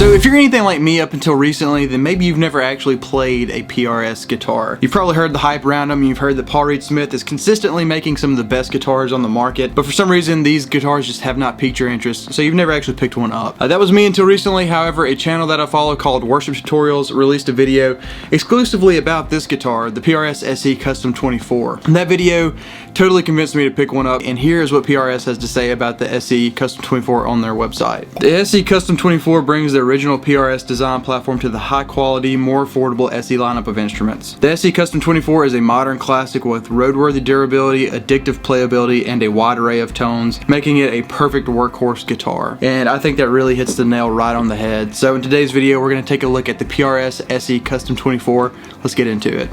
So if you're anything like me up until recently, then maybe you've never actually played a PRS guitar. You've probably heard the hype around them. You've heard that Paul Reed Smith is consistently making some of the best guitars on the market, but for some reason these guitars just have not piqued your interest, so you've never actually picked one up. That was me until recently. However, a channel that I follow called Worship Tutorials released a video exclusively about this guitar, the PRS SE Custom 24. And that video totally convinced me to pick one up, and here's what PRS has to say about the SE Custom 24 on their website. The SE Custom 24 brings the original PRS design platform to the high quality, more affordable SE lineup of instruments. The SE Custom 24 is a modern classic with roadworthy durability, addictive playability, and a wide array of tones, making it a perfect workhorse guitar. And I think that really hits the nail right on the head. So in today's video, we're going to take a look at the PRS SE Custom 24. Let's get into it.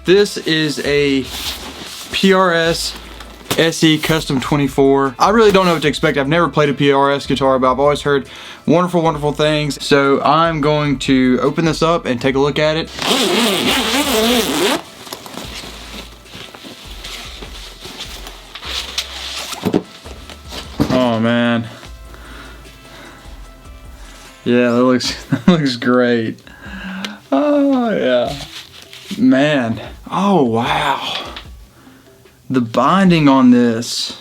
This is a PRS SE Custom 24. I really don't know what to expect. I've never played a PRS guitar, but I've always heard wonderful, wonderful things. So I'm going to open this up and take a look at it. Oh man. Yeah, that looks great. Oh yeah. Man, oh wow, the binding on this,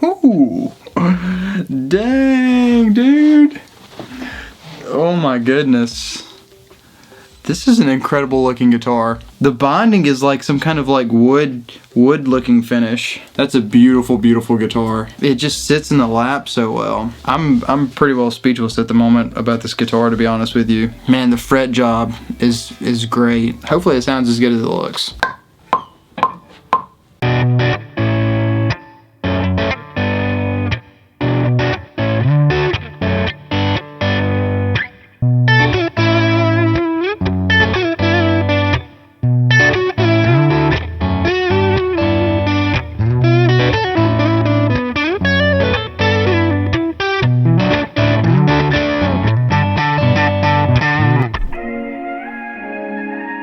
ooh, dang dude, oh my goodness, this is an incredible looking guitar. The binding is like some kind of like wood looking finish. That's a beautiful, beautiful guitar. It just sits in the lap so well. I'm pretty well speechless at the moment about this guitar, to be honest with you. Man, the fret job is great. Hopefully it sounds as good as it looks.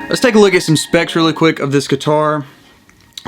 Let's take a look at some specs really quick of this guitar.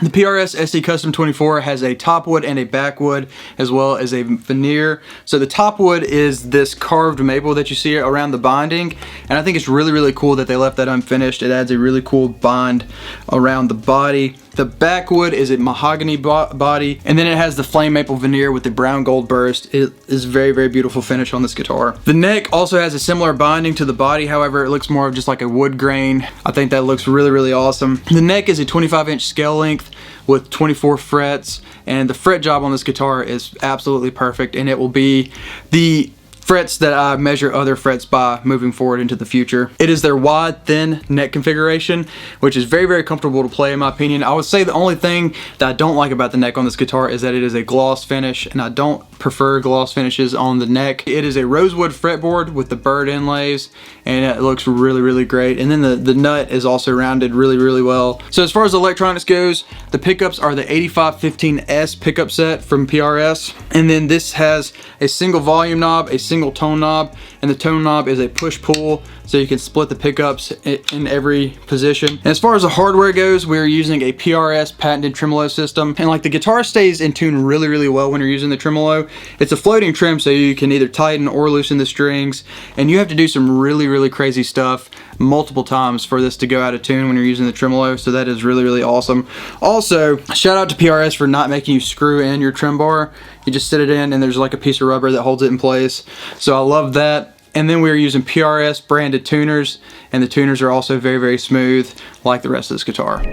The PRS SE Custom 24 has a top wood and a back wood, as well as a veneer. So the top wood is this carved maple that you see around the binding, and I think it's really, really cool that they left that unfinished. It adds a really cool bind around the body. The back wood is a mahogany body, and then it has the flame maple veneer with the brown gold burst. It is very, very beautiful finish on this guitar. The neck also has a similar binding to the body, however it looks more of just like a wood grain. I think that looks really, really awesome. The neck is a 25-inch scale length with 24 frets, and the fret job on this guitar is absolutely perfect, and it will be the frets that I measure other frets by moving forward into the future. It is their wide, thin neck configuration, which is very, very comfortable to play in my opinion. I would say the only thing that I don't like about the neck on this guitar is that it is a gloss finish, and I don't prefer gloss finishes on the neck. It is a rosewood fretboard with the bird inlays, and it looks really, really great. And then the nut is also rounded really, really well. So as far as electronics goes, the pickups are the 8515S pickup set from PRS, and then this has a single volume knob, a single tone knob, and the tone knob is a push-pull, so you can split the pickups in every position. And as far as the hardware goes, we're using a PRS patented tremolo system, and like the guitar stays in tune really, really well when you're using the tremolo. It's a floating trim, so you can either tighten or loosen the strings, and you have to do some really, really crazy stuff multiple times for this to go out of tune when you're using the tremolo, so that is really, really awesome. Also, shout out to PRS for not making you screw in your trem bar. You just sit it in and there's like a piece of rubber that holds it in place, so I love that. And then we're using PRS branded tuners, and the tuners are also very, very smooth like the rest of this guitar.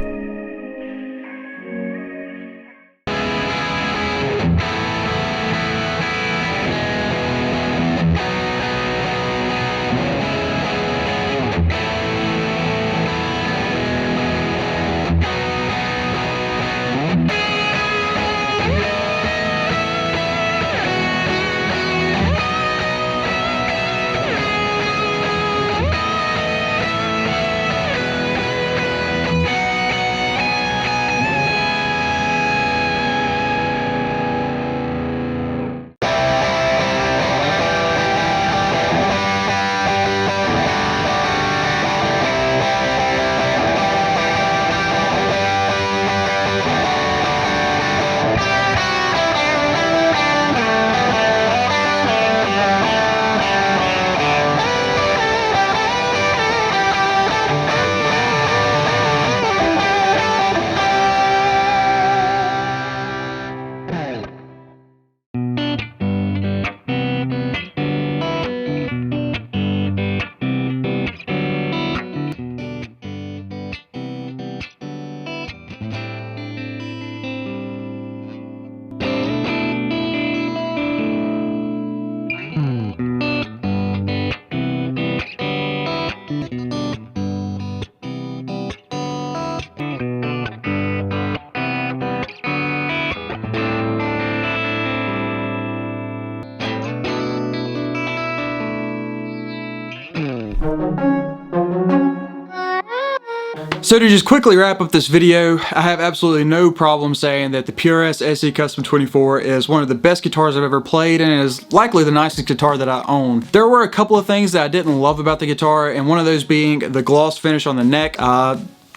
So to just quickly wrap up this video, I have absolutely no problem saying that the PRS SE Custom 24 is one of the best guitars I've ever played and is likely the nicest guitar that I own. There were a couple of things that I didn't love about the guitar, and one of those being the gloss finish on the neck.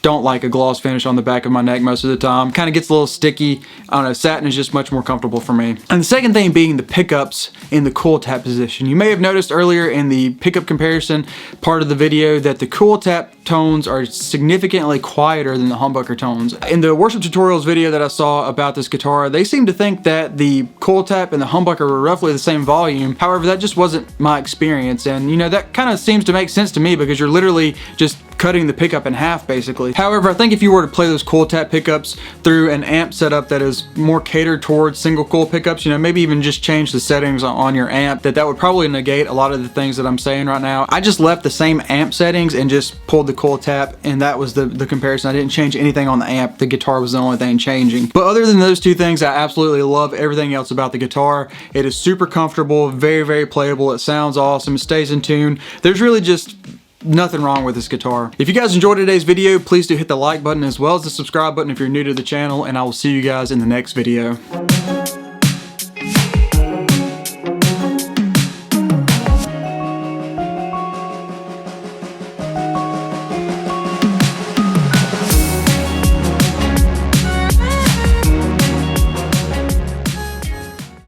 Don't like a gloss finish on the back of my neck most of the time. Kind of gets a little sticky. I don't know, satin is just much more comfortable for me. And the second thing being the pickups in the cool tap position. You may have noticed earlier in the pickup comparison part of the video that the cool tap tones are significantly quieter than the humbucker tones. In the worship tutorials video that I saw about this guitar, they seemed to think that the cool tap and the humbucker were roughly the same volume. However, that just wasn't my experience, and you know, that kind of seems to make sense to me because you're literally just cutting the pickup in half basically. However, I think if you were to play those cool tap pickups through an amp setup that is more catered towards single coil pickups, you know, maybe even just change the settings on your amp, that would probably negate a lot of the things that I'm saying right now. I just left the same amp settings and just pulled the coil tap, and that was the comparison. I didn't change anything on the amp. The guitar was the only thing changing. But other than those two things, I absolutely love everything else about the guitar. It is super comfortable, very, very playable. It sounds awesome. It stays in tune. There's really just nothing wrong with this guitar. If you guys enjoyed today's video, please do hit the like button as well as the subscribe button if you're new to the channel, and I will see you guys in the next video.